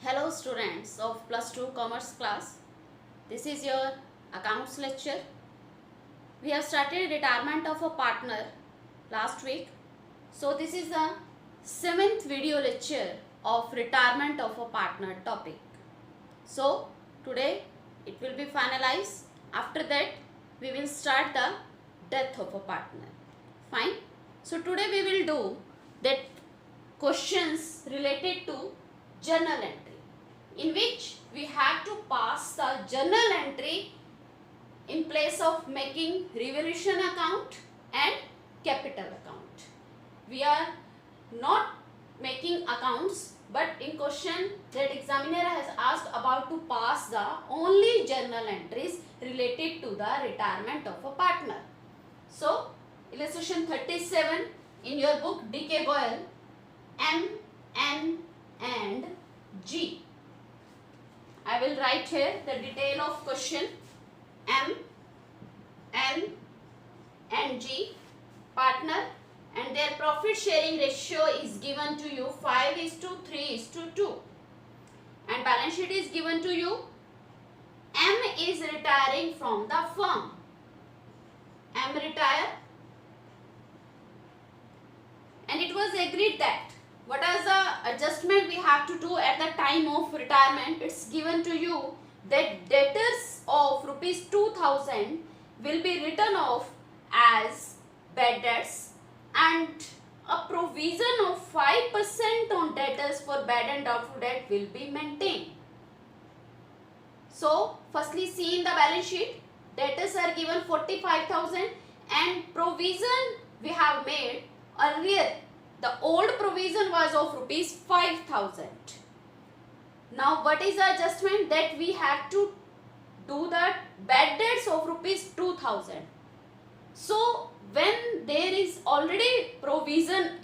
Hello students of plus 2 commerce class. This is your accounts lecture. We have started retirement of a partner last week. So this is the 7th video lecture of retirement of a partner topic. So today it will be finalized. After that we will start the death of a partner. Fine. So today we will do that questions related to journal entry, in which we have to pass the journal entry in place of making revaluation account and capital account. We are not making accounts, but in question that examiner has asked about to pass the only journal entries related to the retirement of a partner. So illustration 37 in your book D.K. Goyal, M, N and G. I will write here the detail of question. M, N and G, partner, and their profit sharing ratio is given to you 5:3:2, and balance sheet is given to you. M is retiring from the firm. M retire, and it was agreed that what is the adjustment we have to do at the time of retirement. It's given to you that debtors of rupees 2000 will be written off as bad debts, and a provision of 5% on debtors for bad and doubtful debt will be maintained. So firstly, see in the balance sheet, debtors are given 45,000 and provision we have made earlier. The old provision was of rupees 5,000. Now what is the adjustment? That we have to do the bad debts of rupees 2,000. So when there is already provision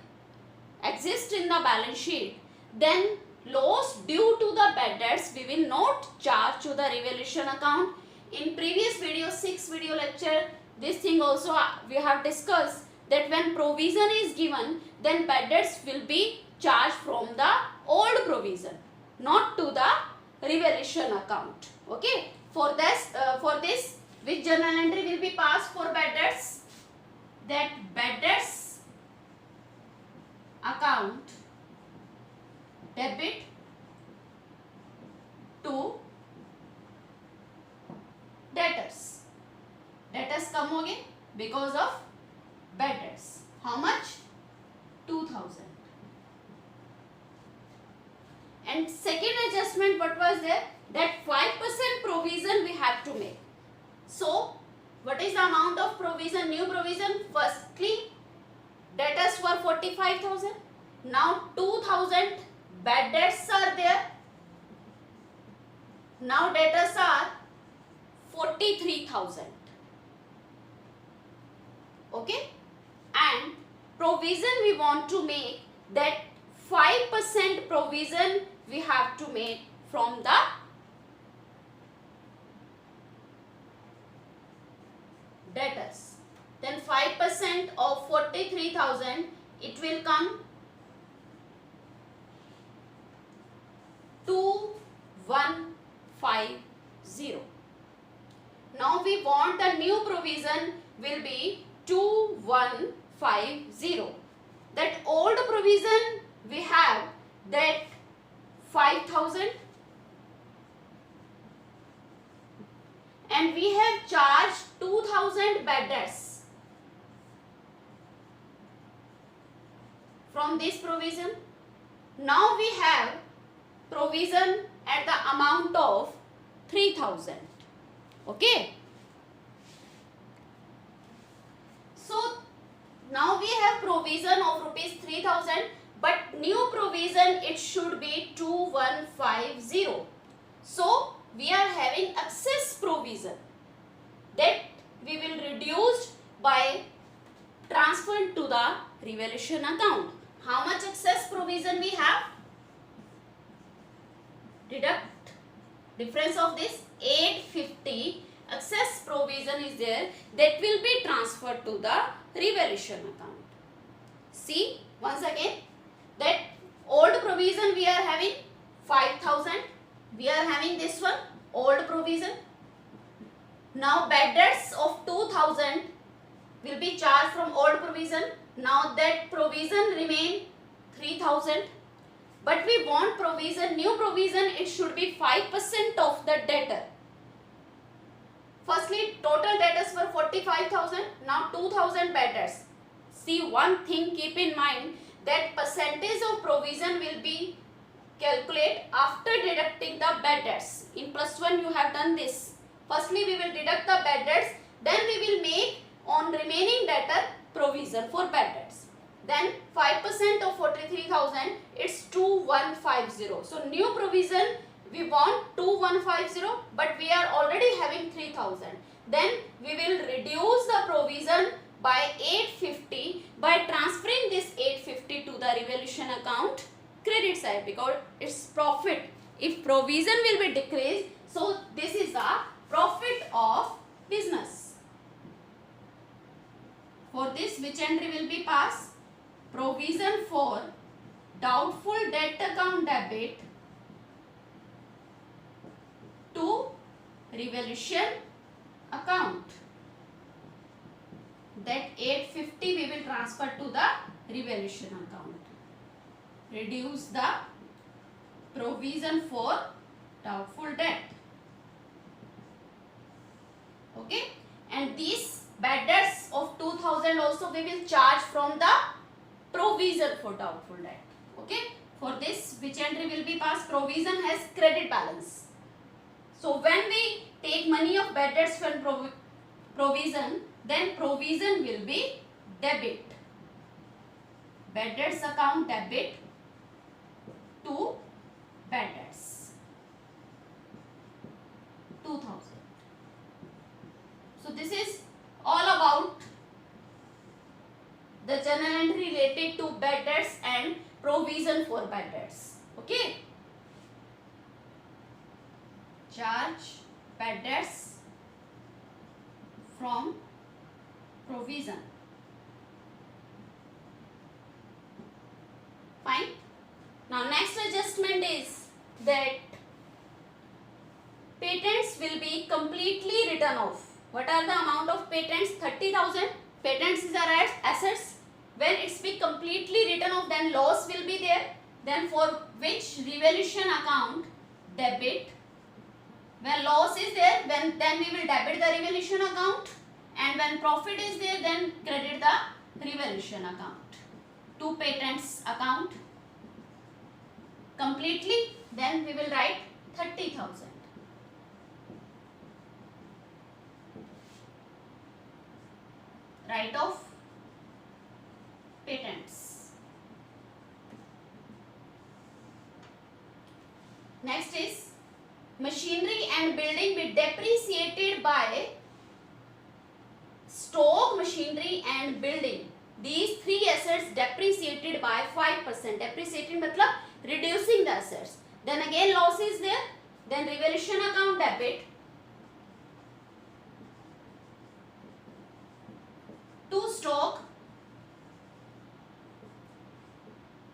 exists in the balance sheet, then loss due to the bad debts we will not charge to the revaluation account. In previous video, 6 video lecture, this thing also we have discussed, that when provision is given, then bad debts will be charged from the old provision, not to the revaluation account. Okay. For this, which journal entry will be passed for bad debts? That bad debts account debit to debtors. Debtors come होंगे because of bad debts. How much? 2,000. And second adjustment what was there? That 5% provision we have to make. So what is the amount of provision, new provision? Firstly, debtors were 45,000. Now 2,000 bad debts are there. Now debtors are 43,000. Okay. And provision we want to make, that 5% provision we have to make from the debtors. Then 5% of 43,000, it will come 2150. Now we want the new provision will be 2150. That old provision we have, that 5,000, and we have charged 2,000 bad debts from this provision. Now we have provision at the amount of 3,000. Okay. So now we have provision of rupees 3,000, but new provision it should be 2150. So we are having excess provision that we will reduce by transfer to the revaluation account. How much excess provision we have? Deduct difference of this 850 excess provision is there, that will be transferred to the revaluation account. See once again, that old provision we are having 5,000. We are having this one, old provision. Now bad debts of 2,000 will be charged from old provision. Now that provision remain 3,000. But we want provision, new provision, it should be 5% of the debtor. Firstly, total debtors were 45,000. Now 2,000 bad debts. See, one thing keep in mind, that percentage of provision will be calculate after deducting the bad debts. In plus one you have done this. Firstly we will deduct the bad debts, then we will make on remaining debtor provision for bad debts. Then 5% of 43,000, it's 2,150. So new provision we want 2,150, but we are already having 3,000. Then we will reduce the provision by 850 by transferring this 850 to the revaluation account credit side, because it's profit. If provision will be decreased, so this is the profit of business. For this, which entry will be passed? Provision for doubtful debt account debit to revaluation account. That 850 we will transfer to the revaluation account. Reduce the provision for doubtful debt. Okay, and these bad debts of 2,000 also we will charge from the provision for doubtful debt. Okay, for this, which entry will be passed? Provision has credit balance. So when we take money of bad debts from provision, then provision will be debit. Bad debts account debit to bad debts 2,000. So this is all about the journal entry related to bad debts and provision for bad debts. Okay. Charge bad debts from provision. Fine. Now next adjustment is that patents will be completely written off. What are the amount of patents? 30,000. Patents are assets. When it's be completely written off, then loss will be there. Then for which revaluation account? Debit. When loss is there, then we will debit the revaluation account. And when profit is there, then credit the revaluation account. To patents account completely, then we will write 30,000. Write off patents. Next is machinery and building be depreciated by stock, machinery and building. These three assets depreciated by 5%. Depreciating matlab reducing the assets. Then again loss is there. Then revaluation account debit to stock,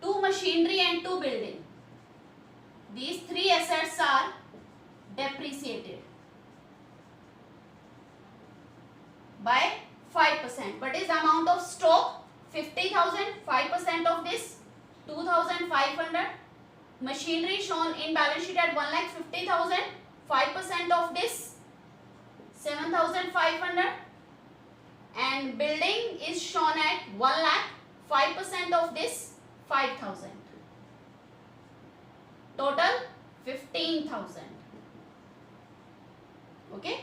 to machinery and to building. These three assets are depreciated by 5%. What is the amount of stock? 50,000. 5% of this 2,500. Machinery shown in balance sheet at 1,50,000. 5% of this 7,500. And building is shown at 1 lakh. 5% of this 5,000. Total 15,000. Okay.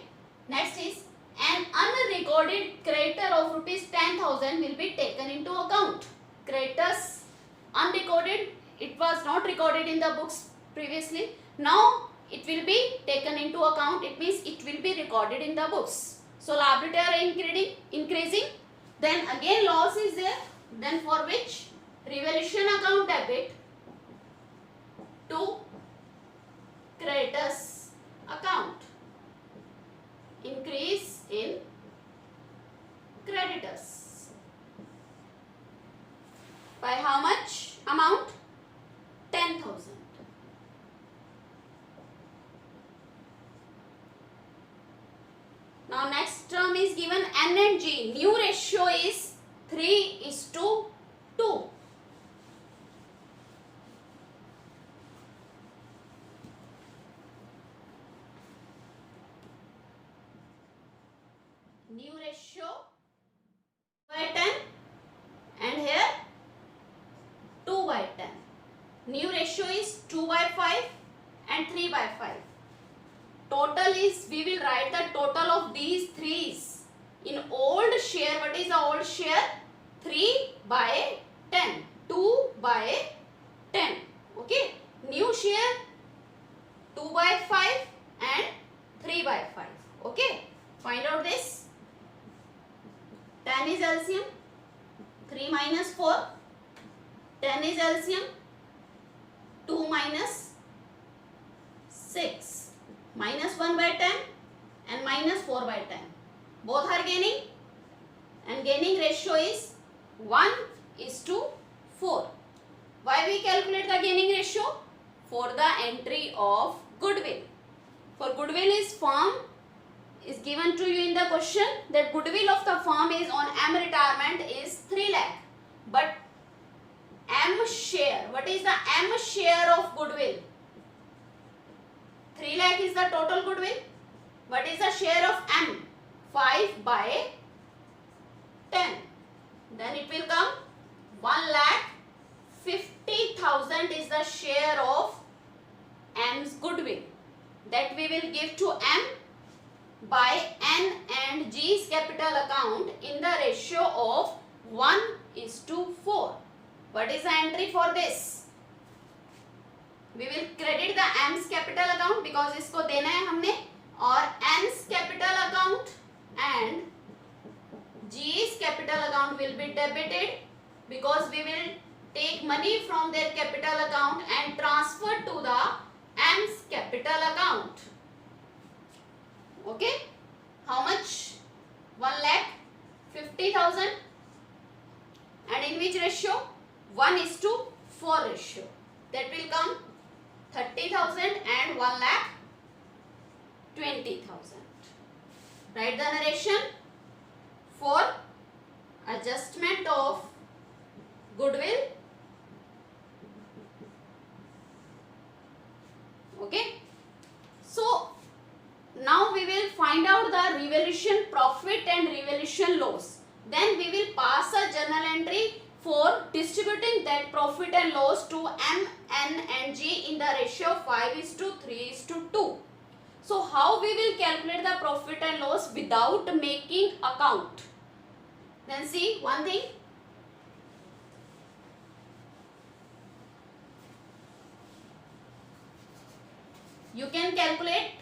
Next is an unrecorded creditor of rupees 10,000 will be taken into account. Creditors unrecorded, it was not recorded in the books previously. Now it will be taken into account. It means it will be recorded in the books. So liability are increasing. Then again loss is there. Then for which revaluation account debit to creditors account. Increase in creditors. By how much amount? 10,000. is given N and G. New ratio is 3:2. New ratio by 10 and here 2 by 10. New ratio is 2 by 5 and 3 by 5. Total is, we will write the total of these threes in old share. What is the old share? 3 by 10. 2 by 10. Okay. New share 2 by 5 and 3 by 5. Okay. Find out this. 10 is LCM. 3 minus 4. 10 is LCM. 2 minus 6. Minus 1 by 10 and minus 4 by 10. Both are gaining and gaining ratio is 1:4. Why we calculate the gaining ratio? For the entry of goodwill. For goodwill is firm is given to you in the question that goodwill of the firm is on M retirement is 3 lakh. But M share, what is the M share of goodwill? 3 lakh is the total goodwill. What is the share of M? 5 by 10. Then it will come 1,50,000 is the share of M's goodwill that we will give to M by N and G's capital account in the ratio of 1:4. What is the entry for this? We will credit the M's capital account because इसको देना है हमने, और N's capital account and G's capital account will be debited because we will take money from their capital account and transfer to the M's capital account. Okay? How much? 1,50,000. And in which ratio? 1:4 ratio. That will come 30,000 and 1,20,000. Write the narration for adjustment of goodwill. Okay. So now we will find out the revaluation profit and revaluation loss. Then we will pass a journal entry for distributing that profit and loss to M, N and G in the ratio 5:3:2. So how we will calculate the profit and loss without making account? Then see one thing. You can calculate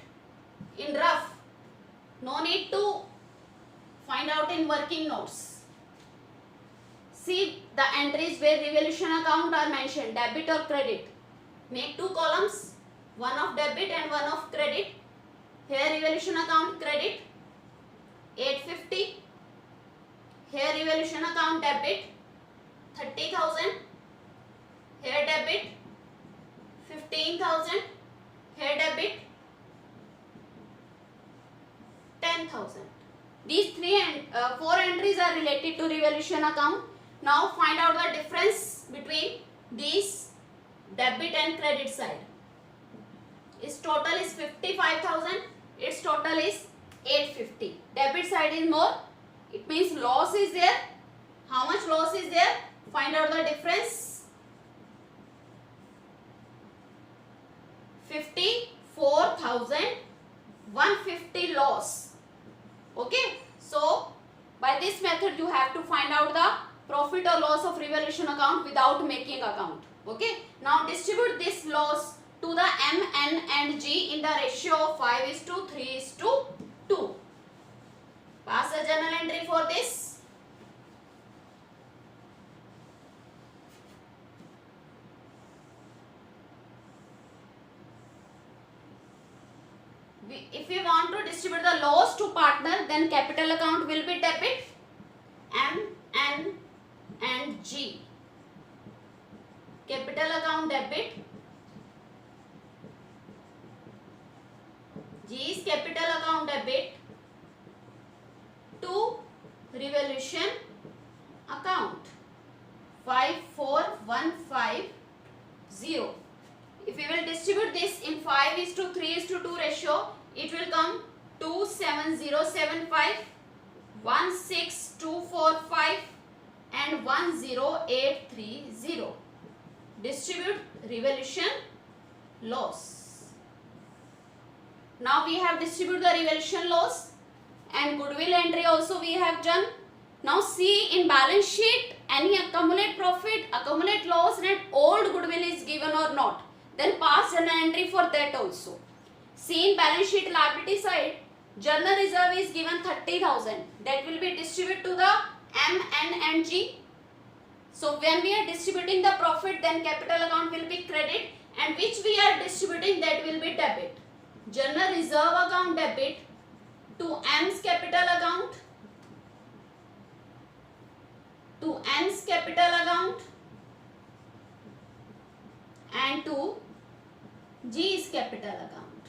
in rough. No need to find out in working notes. See the entries where revaluation account are mentioned, debit or credit. Make 2 columns, one of debit and one of credit. Here revaluation account credit 850. Here revaluation account debit 30,000. Here debit 15,000. Here debit 10,000. These 4 entries are related to revaluation account. Now find out the difference between these debit and credit side. Its total is 55,000. Its total is 850. Debit side is more. It means loss is there. How much loss is there? Find out the difference. 54,150 loss. Okay. So by this method you have to find out the profit or loss of revaluation account without making account. Okay. Now distribute this loss to the M, N and G in the ratio of 5:3:2. Pass a journal entry for this. If we want to distribute the loss to partner, then capital account will be debit. M, N and G. Capital account debit. G's capital account debit. this in 5:3:2 ratio, it will come 27075, 16245 and 10830. Distribute revaluation loss. Now we have distribute the revaluation loss and goodwill entry also we have done. Now see in balance sheet any accumulate profit, accumulate loss and old goodwill is given or not. Then pass journal entry for that also. See in balance sheet liability side, journal reserve is given 30,000. That will be distributed to the M, N and G. So when we are distributing the profit, then capital account will be credit, and which we are distributing, that will be debit. Journal reserve account debit to M's capital account, to N's capital account and to G's capital account.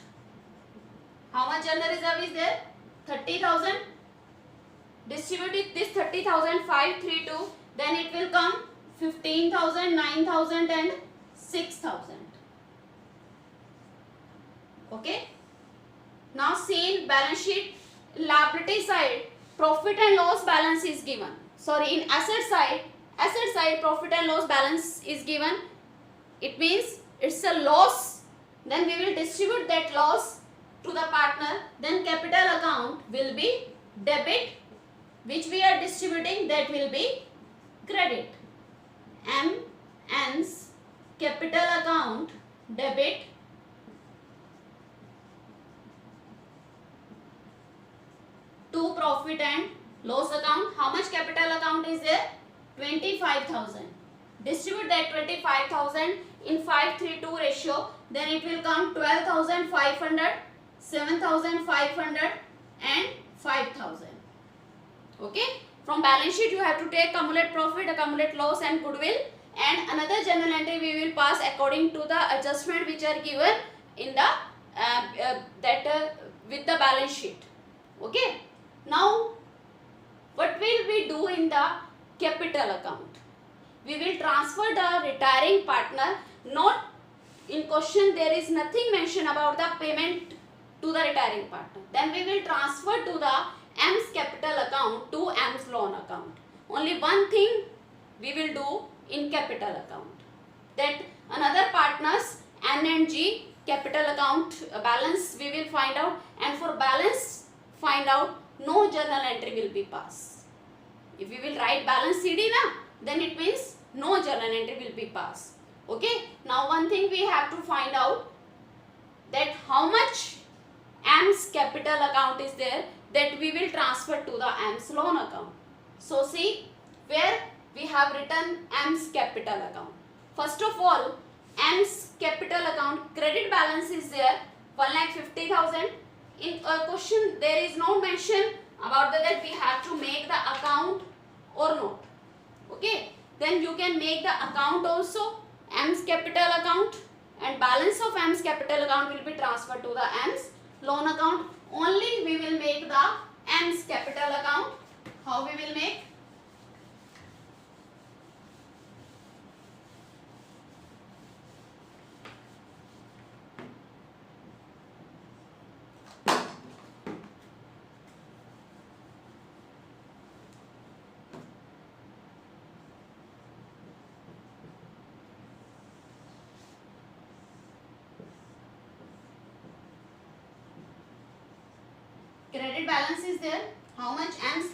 How much journal reserve is there? 30,000. Distribute this 30,000 532. Then it will come 15,000, 9,000 and 6,000. Okay. Now see in balance sheet liability side, profit and loss balance is given. Sorry, in asset side profit and loss balance is given. It means it's a loss. Then we will distribute that loss to the partner. Then capital account will be debit, which we are distributing, that will be credit. M, N's capital account debit to profit and loss account. How much capital account is there? 25,000. Distribute that 25,000 in 5:3:2 ratio. Then it will come 12,500, 7,500 and 5,000. Okay. From balance sheet you have to take accumulate profit, accumulate loss and goodwill, and another journal entry we will pass according to the adjustment which are given in the with the balance sheet. Okay. Now what will we do in the capital account? We will transfer the retiring partner. Not in question, there is nothing mentioned about the payment to the retiring partner. Then we will transfer to the M's capital account to M's loan account. Only one thing we will do in capital account, that another partners N and G capital account balance we will find out, and for balance find out no journal entry will be passed. If we will write balance CD na, then it means no journal entry will be passed. Okay. Now one thing we have to find out, that how much M's capital account is there, that we will transfer to the M's loan account. So see where we have written M's capital account. First of all, M's capital account credit balance is there 1,50,000. In a question there is no mention about that we have to make the account or not. Okay. Then you can make the account also, M's capital account, and balance of M's capital account will be transferred to the M's loan account. Only we will make the M's capital account. How we will make? Credit balance is there. How much M's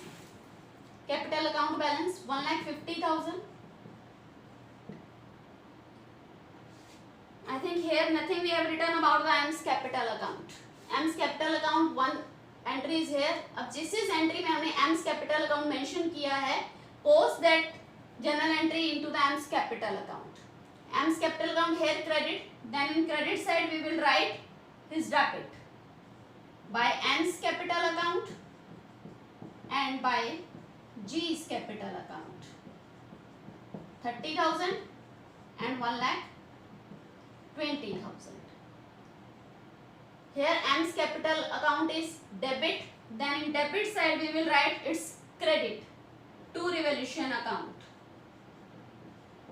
capital account balance? 1,50,000. I think here nothing we have written about the M's capital account. M's capital account one entry is here. अब जिस entry में हमने M's capital account mention किया है, post that journal entry into the M's capital account. M's capital account here credit. Then in credit side we will write his debit by N's capital account and by G's capital account. 30,000 and 1,20,000. Here M's capital account is debit. Then in debit side we will write its credit to revaluation account.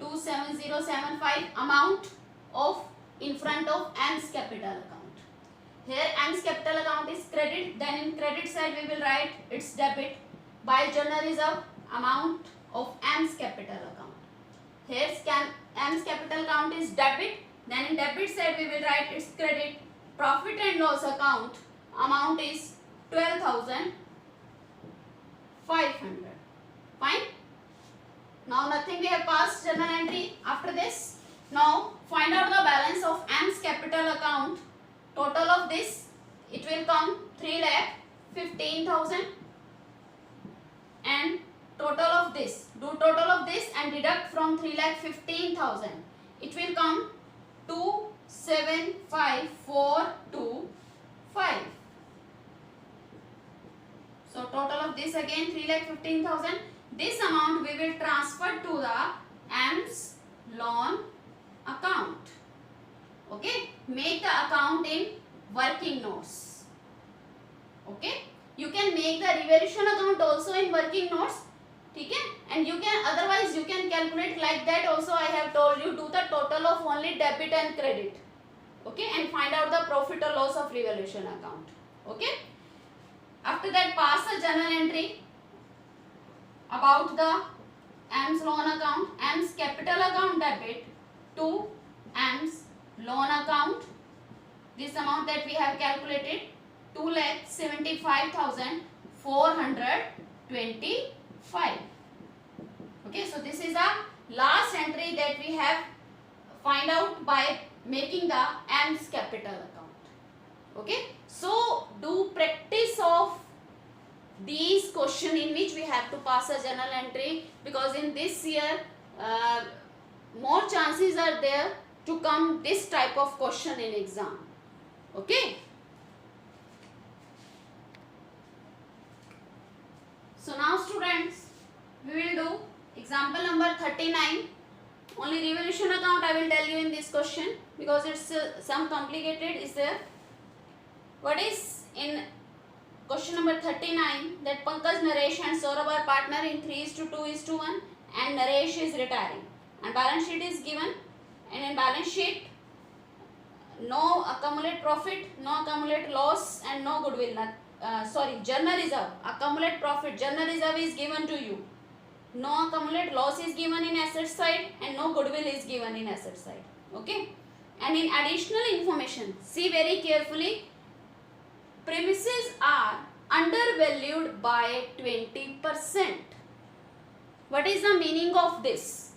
27075 amount of in front of M's capital account. Here M's capital account is credit, then in credit side we will write its debit. By general reserve, amount of M's capital account. Here M's capital account is debit, then in debit side we will write its credit. Profit and loss account, amount is 12,500. Fine. Now nothing, we have passed journal entry. After this, now find out the balance of M's capital account. Total of this, it will come 3,15,000, and total of this, do total of this and deduct from 3,15,000. It will come 275,425. So total of this again 3,15,000. This amount we will transfer to the M's loan account. Okay, make the account in working notes. Okay, you can make the revaluation account also in working notes. Okay, and you can, otherwise you can calculate like that also. I have told you, do the total of only debit and credit. Okay, and find out the profit or loss of revaluation account. Okay, after that pass a journal entry about the M's loan account. M's capital account debit to M's loan account. This amount that we have calculated, 2,75,425. Okay, so this is the last entry that we have find out by making the M's capital account. Okay, so do practice of these question in which we have to pass a journal entry, because in this year more chances are there to come this type of question in exam. Okay, so now students, we will do example number 39. Only revaluation account I will tell you in this question, because it's some complicated is there. What is in question number 39, that Pankaj, Naresh and Saurabh are partner in 3:2:1 and Naresh is retiring, and balance sheet is given, and in balance sheet no accumulate profit, no accumulate loss and no goodwill. Journal reserve, accumulate profit, journal reserve is given to you. No accumulate loss is given in asset side and no goodwill is given in asset side. Okay, and in additional information, see very carefully. Premises are undervalued by 20%. What is the meaning of this?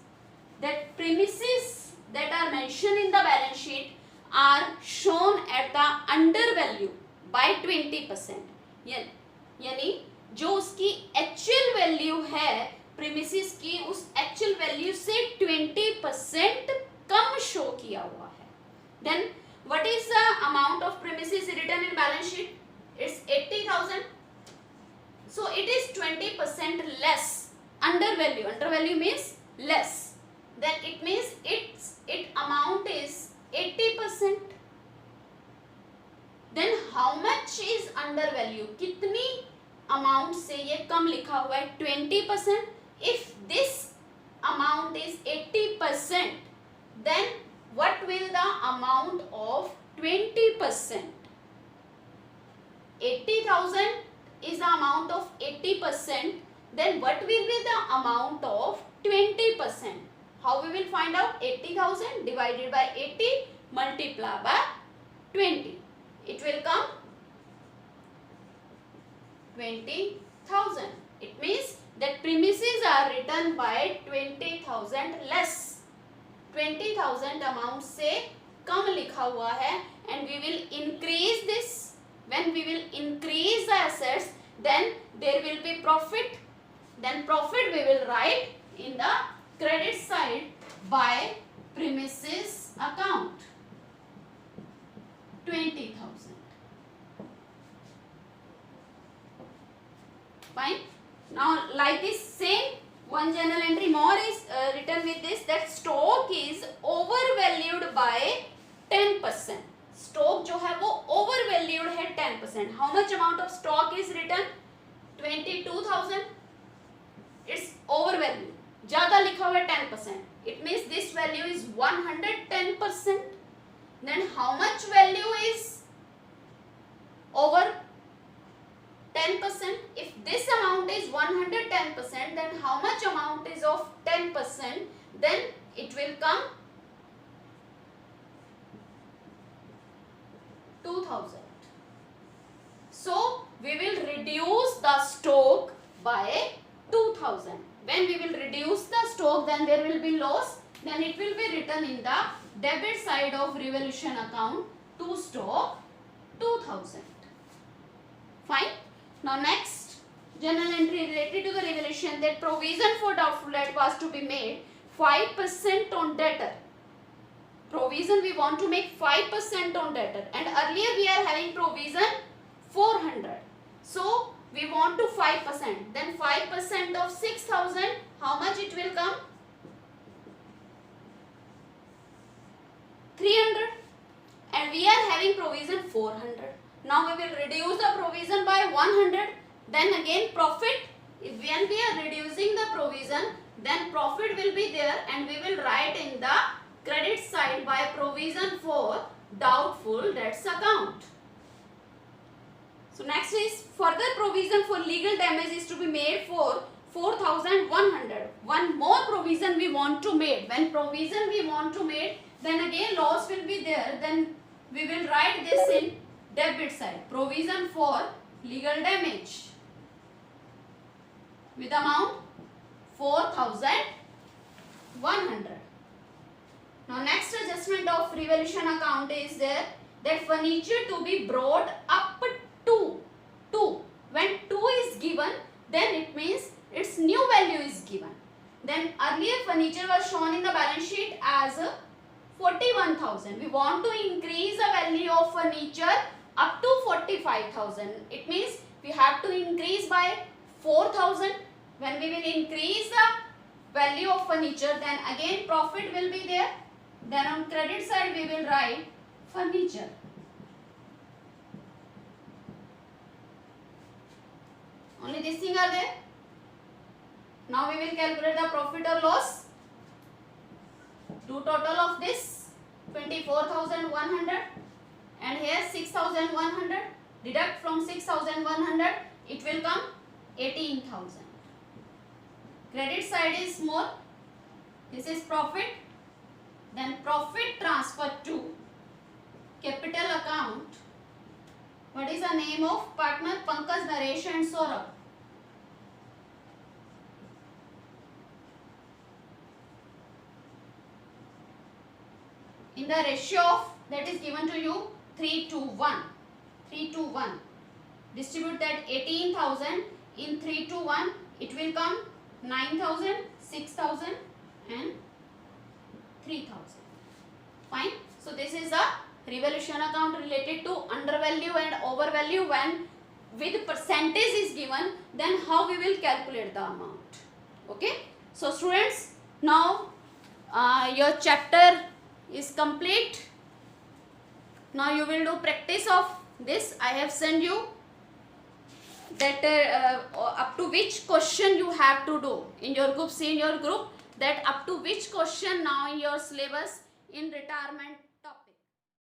That premises that are mentioned in the balance sheet are shown at the undervalue by 20%. यानी जो उसकी actual value है premises की, उस actual value से 20% कम show किया हुआ है. Then what is the amount of premises written in balance sheet? It's 80,000. So it is 20% less. Undervalue. Undervalue means less. Then it means its amount is 80%. Then how much is undervalue? कितनी amount से ये कम लिखा हुआ है? 20%. If this amount is 80%, then what will the amount of 20%? 80,000 is the amount of 80%. Then what will be the amount of 20%? How we will find out? 80,000 divided by 80 multiplied by 20. It will come 20,000. It means that premises are written by 20,000 less. 20,000 amount से कम लिखा हुआ है, and we will increase this. When we will increase the assets, then there will be profit. Then profit we will write in the credit side by premises account. 20,000. Fine. Now like this same one journal entry more is written with this, that stock is overvalued by 10%. Stock जो है वो overvalued है 10%. How much amount of stock is written? 22,000. It's overvalued. ज़्यादा लिखा हुआ है 10%. It means this value is 110%. then how much value is over 10%? If this amount is 110%, then how much amount is of 10%? Then it will come 2000. So we will reduce the stock by 2000. When we will reduce the stock, then there will be loss. Then it will be written in the debit side of revaluation account to stock 2000. Fine. Now next journal entry related to the revaluation, that provision for doubtful debt was to be made 5% on debtor. Provision we want to make 5% on debtor, and earlier we are having provision 400. So we want to 5%. Then 5% of 6000, how much it will come? 300. And we are having provision 400. Now we will reduce the provision by 100. Then again profit, when we are reducing the provision, then profit will be there, and we will write in the credit side by provision for doubtful debts account. So next is further provision for legal damage is to be made for 4100. One more provision we want to make. When provision we want to make, then again loss will be there. Then we will write this in debit side. Provision for legal damage with amount 4100. Now next adjustment of revaluation account is there, that furniture to be brought up to 2. When 2 is given, then it means its new value is given. Then earlier furniture was shown in the balance sheet as 41,000. We want to increase the value of furniture up to 45,000. It means we have to increase by 4,000. When we will increase the value of furniture, then again profit will be there. Then on credit side we will write furniture. Only this thing are there. Now we will calculate the profit or loss. Do total of this 24,100 and here 6,100. Deduct from 6,100, it will come 18,000. Credit side is more. This is profit. Then profit transfer to capital account. What is the name of partner? Pankaj, Naresh and Saurabh. In the ratio of that is given to you 3 to 1. 3 to 1. Distribute that 18,000 in 3 to 1. It will come 9,000, 6,000 and 3,000. Fine. So this is a revaluation account related to undervalue and overvalue. When with percentage is given, then how we will calculate the amount. Okay. So students, now your chapter is complete. Now you will do practice of this. I have sent you that up to which question you have to do in your group. See in your group that up to which question now in your syllabus in retirement